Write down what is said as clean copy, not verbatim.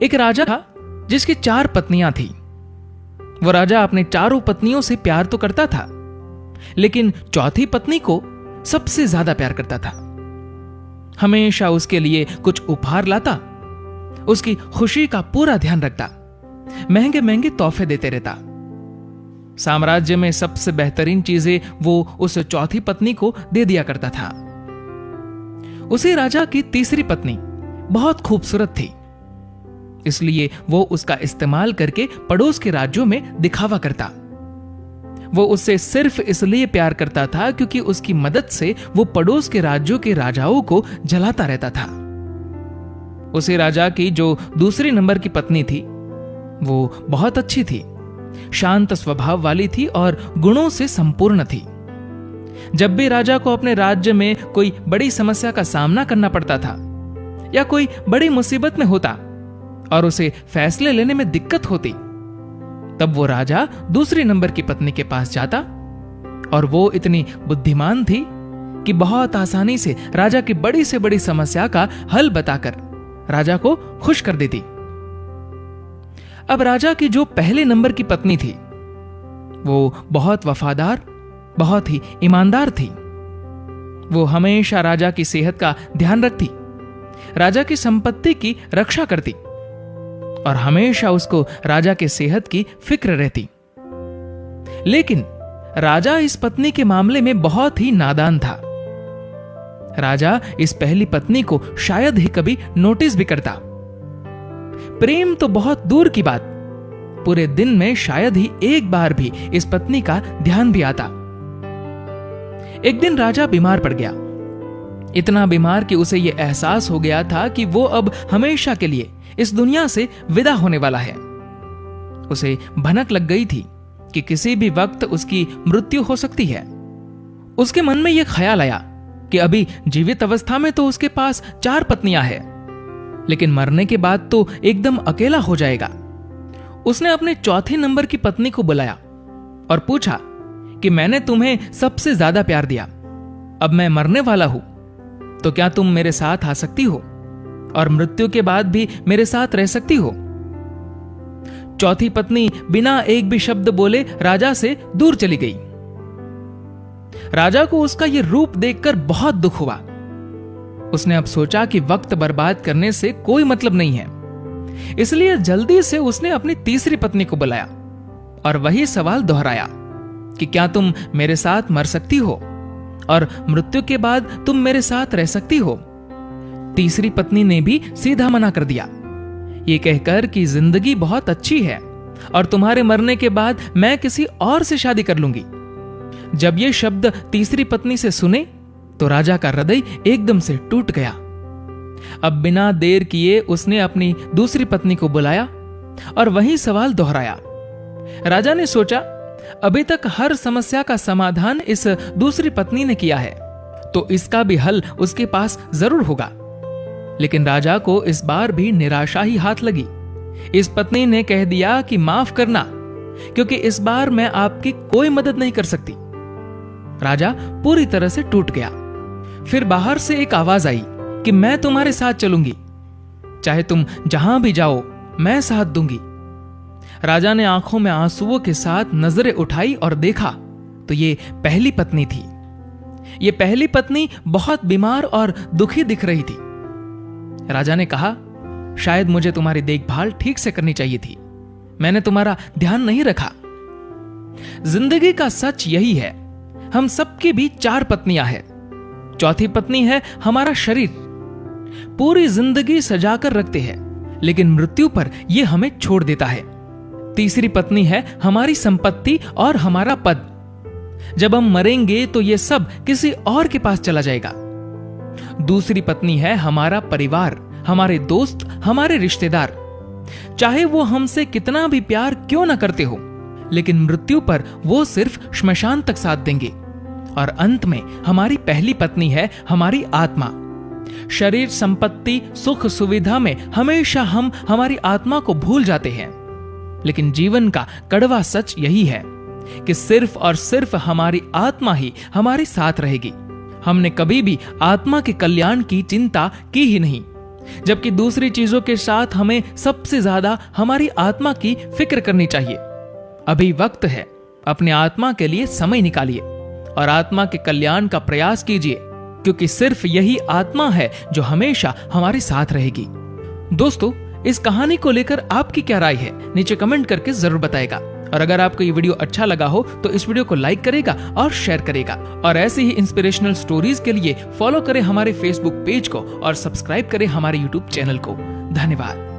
एक राजा था जिसकी 4 पत्नियां थी। वो राजा अपने चारों पत्नियों से प्यार तो करता था, लेकिन चौथी पत्नी को सबसे ज्यादा प्यार करता था। हमेशा उसके लिए कुछ उपहार लाता, उसकी खुशी का पूरा ध्यान रखता, महंगे महंगे तोहफे देते रहता। साम्राज्य में सबसे बेहतरीन चीजें वो उस चौथी पत्नी को दे दिया करता था। उसी राजा की तीसरी पत्नी बहुत खूबसूरत थी, इसलिए वो उसका इस्तेमाल करके पड़ोस के राज्यों में दिखावा करता। वो उससे सिर्फ इसलिए प्यार करता था क्योंकि उसकी मदद से वो पड़ोस के राज्यों के राजाओं को जलाता रहता था। उसी राजा की जो दूसरी नंबर की पत्नी थी, वो बहुत अच्छी थी, शांत स्वभाव वाली थी और गुणों से संपूर्ण थी। जब भी राजा को अपने राज्य में कोई बड़ी समस्या का सामना करना पड़ता था या कोई बड़ी मुसीबत में होता और उसे फैसले लेने में दिक्कत होती, तब वो राजा दूसरी नंबर की पत्नी के पास जाता और वो इतनी बुद्धिमान थी कि बहुत आसानी से राजा की बड़ी से बड़ी समस्या का हल बताकर राजा को खुश कर देती। अब राजा की जो पहले नंबर की पत्नी थी, वो बहुत वफादार, बहुत ही ईमानदार थी। वो हमेशा राजा की सेहत का ध्यान रखती, राजा की संपत्ति की रक्षा करती और हमेशा उसको राजा के सेहत की फिक्र रहती। लेकिन राजा इस पत्नी के मामले में बहुत ही नादान था। राजा इस पहली पत्नी को शायद ही कभी नोटिस भी करता। प्रेम तो बहुत दूर की बात, पूरे दिन में शायद ही एक बार भी इस पत्नी का ध्यान भी आता। एक दिन राजा बीमार पड़ गया, इतना बीमार कि उसे यह एहसास हो गया था कि वो अब हमेशा के लिए इस दुनिया से विदा होने वाला है। उसे भनक लग गई थी कि किसी भी वक्त उसकी मृत्यु हो सकती है। उसके मन में यह ख्याल आया कि अभी जीवित अवस्था में तो उसके पास 4 पत्नियां हैं, लेकिन मरने के बाद तो एकदम अकेला हो जाएगा। उसने अपने चौथे नंबर की पत्नी को बुलाया और पूछा कि मैंने तुम्हें सबसे ज्यादा प्यार दिया, अब मैं मरने वाला हूं, तो क्या तुम मेरे साथ आ सकती हो और मृत्यु के बाद भी मेरे साथ रह सकती हो? चौथी पत्नी बिना एक भी शब्द बोले राजा से दूर चली गई। राजा को उसका यह रूप देखकर बहुत दुख हुआ। उसने अब सोचा कि वक्त बर्बाद करने से कोई मतलब नहीं है, इसलिए जल्दी से उसने अपनी तीसरी पत्नी को बुलाया और वही सवाल दोहराया कि क्या तुम मेरे साथ मर सकती हो और मृत्यु के बाद तुम मेरे साथ रह सकती हो? तीसरी पत्नी ने भी सीधा मना कर दिया, ये कहकर कि जिंदगी बहुत अच्छी है और तुम्हारे मरने के बाद मैं किसी और से शादी कर लूंगी। जब ये शब्द तीसरी पत्नी से सुने तो राजा का हृदय एकदम से टूट गया। अब बिना देर किए उसने अपनी दूसरी पत्नी को बुलाया और वही सवाल दोहराया। राजा ने सोचा, अभी तक हर समस्या का समाधान इस दूसरी पत्नी ने किया है, तो इसका भी हल उसके पास जरूर होगा। लेकिन राजा को इस बार भी निराशा ही हाथ लगी। इस पत्नी ने कह दिया कि माफ करना, क्योंकि इस बार मैं आपकी कोई मदद नहीं कर सकती। राजा पूरी तरह से टूट गया। फिर बाहर से एक आवाज आई कि मैं तुम्हारे साथ चलूंगी, चाहे तुम जहां भी जाओ मैं साथ दूंगी। राजा ने आंखों में आंसुओं के साथ नजरें उठाई और देखा तो ये पहली पत्नी थी। ये पहली पत्नी बहुत बीमार और दुखी दिख रही थी। राजा ने कहा, शायद मुझे तुम्हारी देखभाल ठीक से करनी चाहिए थी, मैंने तुम्हारा ध्यान नहीं रखा। जिंदगी का सच यही है, हम सबकी भी 4 पत्नियां हैं। चौथी पत्नी है हमारा शरीर, पूरी जिंदगी सजाकर रखते हैं, लेकिन मृत्यु पर यह हमें छोड़ देता है। तीसरी पत्नी है हमारी संपत्ति और हमारा पद। जब हम मरेंगे तो यह सब किसी और के पास चला जाएगा। दूसरी पत्नी है हमारा परिवार, हमारे दोस्त, हमारे रिश्तेदार। चाहे वो हमसे कितना भी प्यार क्यों ना करते हो, लेकिन मृत्यु पर वो सिर्फ श्मशान तक साथ देंगे। और अंत में हमारी पहली पत्नी है हमारी आत्मा। शरीर, संपत्ति, सुख सुविधा में हमेशा हम हमारी आत्मा को भूल जाते हैं, लेकिन जीवन का कड़वा सच यही है कि सिर्फ और सिर्फ हमारी आत्मा ही हमारे साथ रहेगी। हमने कभी भी आत्मा के कल्याण की चिंता की ही नहीं, जबकि दूसरी चीजों के साथ हमें सबसे ज्यादा हमारी आत्मा की फिक्र करनी चाहिए। अभी वक्त है, अपने आत्मा के लिए समय निकालिए और आत्मा के कल्याण का प्रयास कीजिए, क्योंकि सिर्फ यही आत्मा है जो हमेशा हमारे साथ रहेगी। दोस्तों, इस कहानी को लेकर आपकी क्या राय है, नीचे कमेंट करके जरूर बताएगा। और अगर आपको ये वीडियो अच्छा लगा हो तो इस वीडियो को लाइक करेगा और शेयर करेगा। और ऐसी ही इंस्पिरेशनल स्टोरीज के लिए फॉलो करें हमारे फेसबुक पेज को और सब्सक्राइब करें हमारे यूट्यूब चैनल को। धन्यवाद।